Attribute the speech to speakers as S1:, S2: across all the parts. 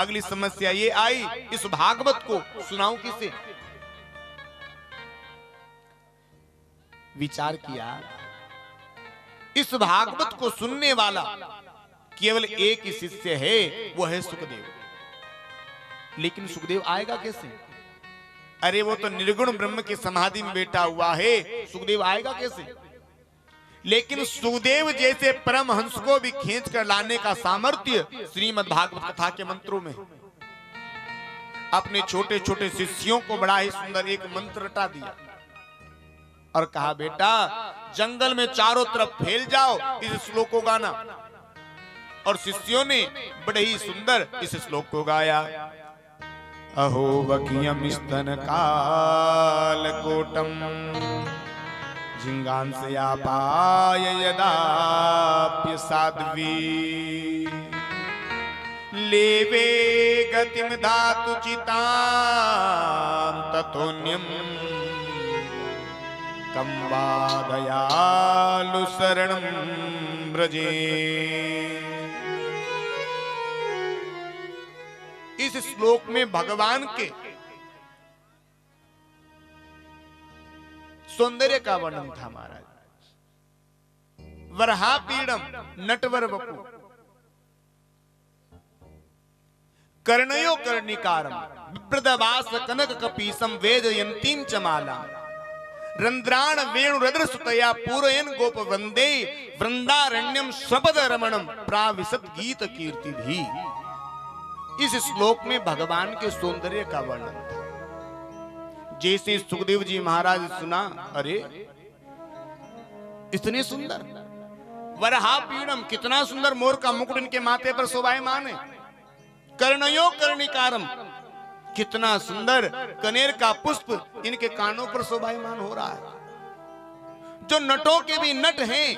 S1: अगली समस्या ये आई, इस भागवत को सुनाऊं किसे? विचार किया, इस भागवत को सुनने वाला केवल एक ही शिष्य है, वो है सुखदेव। लेकिन सुखदेव आएगा कैसे? अरे वो तो निर्गुण ब्रह्म की समाधि में बैठा हुआ है, सुखदेव आएगा कैसे? लेकिन सुखदेव जैसे परमहंस को भी खींच कर लाने का सामर्थ्य श्रीमद् भागवत कथा के मंत्रों में। अपने छोटे छोटे शिष्यों को बड़ा ही सुंदर एक मंत्र रटा दिया और कहा, बेटा जंगल में चारों तरफ फैल जाओ, इस श्लोक को गाना। और शिष्यों ने बड़े ही सुंदर इस श्लोक को गाया। अहो वकियम स्तन काल कोटम जिंगांसयापाय यदाप्य साध्वी लेवे गतिम धातु चितां ततोन्यम कम्बा दयालु शरणं ब्रजे। इस श्लोक में भगवान के सौंदर्य का वर्णन था महाराज। वरहापीडम नटवर वपु कर्णयो कर्णिकारम विप्रदवास कनक कपीसम वेदयंतीम चमाला रंद्राण वेणुरद्र सुतया पूरयन गोप वंदे वृंदारण्यम स्वपद रमणम प्राविशत गीत कीर्ति भी। इस श्लोक में भगवान के सौंदर्य का वर्णन था। जैसे सुखदेव जी महाराज सुना, अरे इतने सुंदर वरहापीडम, कितना सुंदर मोर का मुकुट इनके माथे पर शोभायमान है। कर्णयो कर्णिकारम, कितना सुंदर कनेर का पुष्प इनके कानों पर शोभायमान हो रहा है। जो नटों के भी नट हैं,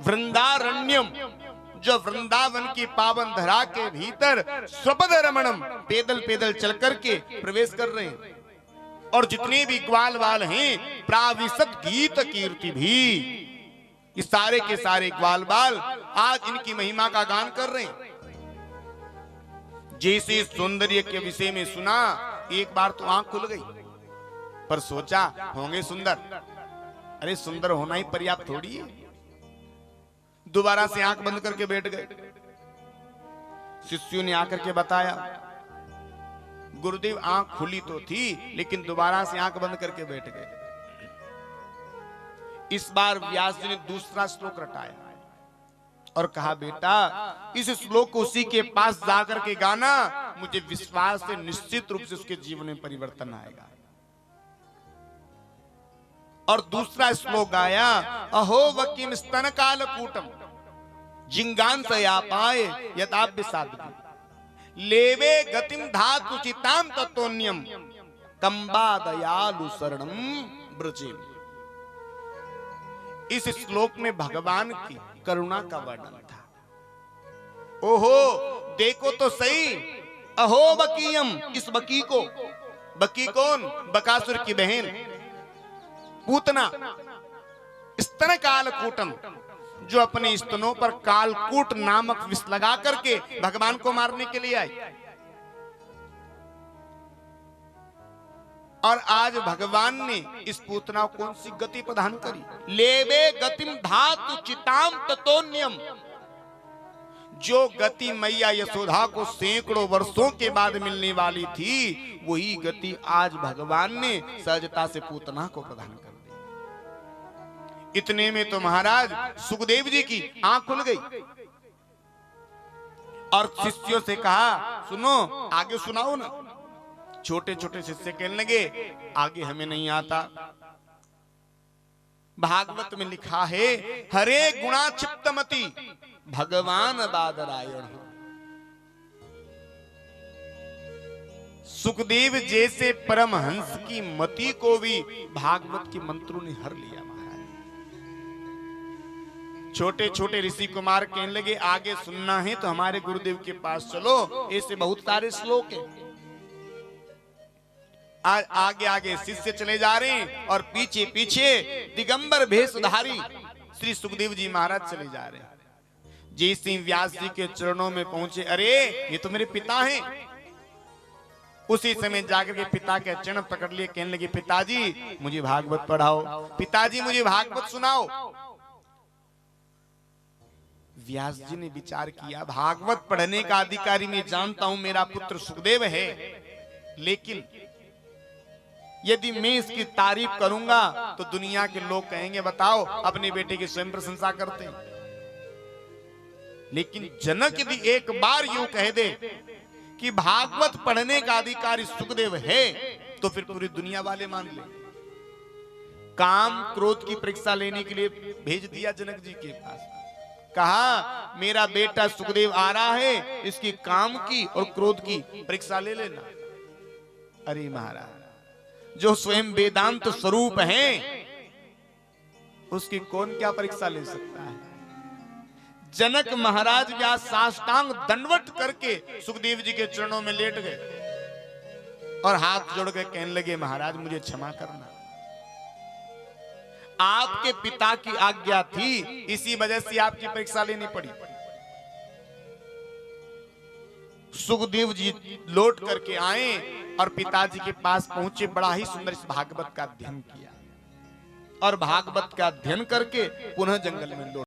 S1: वृंदारण्यम, जो वृंदावन की पावन धरा के भीतर स्वपद रमणम, पैदल पैदल चल करके प्रवेश कर रहे हैं। और जितने भी ग्वाल वाल हैं, प्राविशत गीत कीर्ति भी, ये सारे के सारे ग्वाल बाल आज इनकी महिमा का गान कर रहे हैं। जैसे सौंदर्य के विषय में सुना, एक बार तो आंख खुल गई, पर सोचा होंगे सुंदर। अरे सुंदर होना ही पर्याप्त थोड़ी है। दोबारा से आंख बंद करके बैठ गए। शिष्यों ने आकर के बताया, गुरुदेव आंख खुली तो थी, लेकिन दोबारा से आंख बंद करके बैठ गए। इस बार व्यास जी ने दूसरा श्लोक रटाया और कहा, बेटा इस श्लोक को उसी के पास जाकर के गाना, मुझे विश्वास है निश्चित रूप से उसके जीवन में परिवर्तन आएगा। और दूसरा श्लोक गाया, अहो वकीम स्तन काल कूटम जिंगांसयापाय यदाप्य साध्वी लेवे गतिम धातु चितां ततोन्यम कम्बा दयालु शरणं ब्रजे। इस श्लोक में भगवान की करुणा का वर्णन था। ओहो देखो तो सही, अहो बकीयम, इस बकी को, बकी कौन? बकासुर की बहन पूतना, स्तन कालकूटम, जो अपने स्तनों पर कालकूट नामक विष लगा करके भगवान को मारने के लिए आई। और आज भगवान ने इस पूतना को कौन सी गति प्रदान करी? लेवे गतिम धातु चितां ततोन्यम, जो गति मैया यशोदा को सैकड़ों वर्षों के बाद मिलने वाली थी, वही गति आज भगवान ने सहजता से पूतना को प्रदान कर दी। इतने में तो महाराज सुखदेव जी की आंख खुल गई और शिष्यों से कहा, सुनो आगे सुनाओ ना। छोटे छोटे शिष्य कहने लगे, आगे हमें नहीं आता। भागवत में लिखा है, हरे गुणा क्षिप्तमति भगवान बादरायण। सुखदेव जैसे परमहंस की मति को भी भागवत के मंत्रों ने हर लिया। छोटे छोटे ऋषि कुमार कहने लगे, आगे सुनना है तो हमारे गुरुदेव के पास चलो, ऐसे बहुत सारे श्लोक हैं। आगे आगे शिष्य चले जा रहे हैं और पीछे पीछे दिगंबर भेषधारी श्री सुखदेव जी महाराज चले जा रहे हैं। जैसे ही व्यास जी के चरणों में पहुंचे, अरे ये तो मेरे पिता हैं। उसी समय जाकर के पिता के चरण पकड़ लिए, कहने लगे पिताजी मुझे भागवत पढ़ाओ, पिताजी मुझे भागवत सुनाओ। व्यास जी ने विचार किया, भागवत पढ़ने का अधिकारी मैं जानता हूं मेरा पुत्र सुखदेव है, लेकिन यदि मैं इसकी तारीफ करूंगा तो दुनिया के लोग कहेंगे बताओ अपने बेटे की स्वयं प्रशंसा करते हैं। लेकिन जनक यदि एक बार यूं कह दे कि भागवत पढ़ने का अधिकारी सुखदेव है, तो फिर पूरी दुनिया वाले मान ले। काम क्रोध की परीक्षा लेने के लिए भेज दिया जनक जी के पास। कहा मेरा बेटा सुखदेव आ रहा है, इसकी काम की और क्रोध की परीक्षा ले लेना। अरे महाराज, जो स्वयं वेदांत स्वरूप हैं उसकी कौन क्या परीक्षा ले सकता है। जनक महाराज व्यास साष्टांग दंडवत करके सुखदेव जी के चरणों में लेट गए और हाथ जोड़ के कहने लगे महाराज मुझे क्षमा करना, आपके पिता की आज्ञा थी, इसी वजह से आपकी परीक्षा लेनी पड़ी। सुखदेव जी लौट करके आए और पिताजी के पास पहुंचे, बड़ा ही सुंदर इस भागवत का अध्ययन किया और भागवत का अध्ययन करके पुनः जंगल में लौट